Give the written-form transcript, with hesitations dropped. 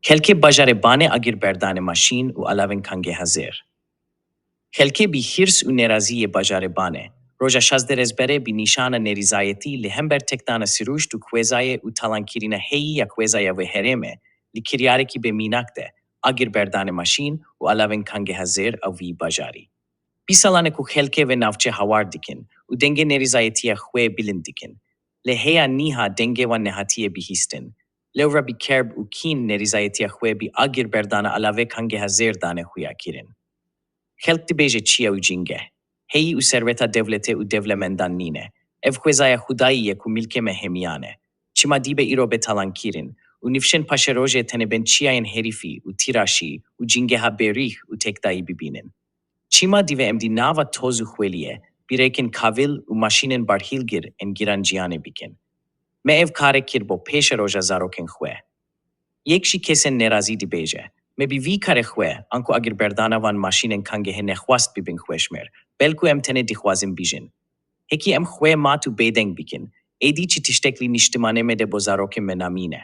Helke bajarebane agir berdane machine u alaven kange hazer. Helke bi hirs u neraziye bajarebane. Roja shazderezbere bi nishana nerizayeti li hember tektana sirush tu kwezaye u talankirina heyi ya kwezaya ve hereme li kiryareki be minakte agir berdane machine u alaven kange hazer avi bajari. Bisalane ku helke ve navche hawar dikin u denge nerizayetiya khwe bilin dikin. Le heya niha denge wa nehatiye bihisten. Levra bi kerb u kin nerizayetiya khwe bi agir berdana alave kange hazer dane huya kirin. Helk di beje chia u jinge. Heyi u serveta devlete u devlemendan nine. Ev khwezaya hudayiye ku milke me hemiane. Chima dibe irobe talankirin. U nifshen pasheroje teneben chiayen herifi u tirashi u jinge ha berih u tekdayi bibinin. Chima dive emdi nava tozu khweliye, birekin kavil u mashinen barhilgir en giranjiane bikin. Me ev kare kirbo peshe roja zaroken khwe. Yekshi kesen nerazi di beje. Me bi vi kare khwe, anko agir berdana van mashinen kange he nekhwast bibin khweshmer, belku em tene dikhwazim bijin. Heki em khwe matu bedeng bikin, edi chi tishtekli nishtimane me de bozaroken menamine.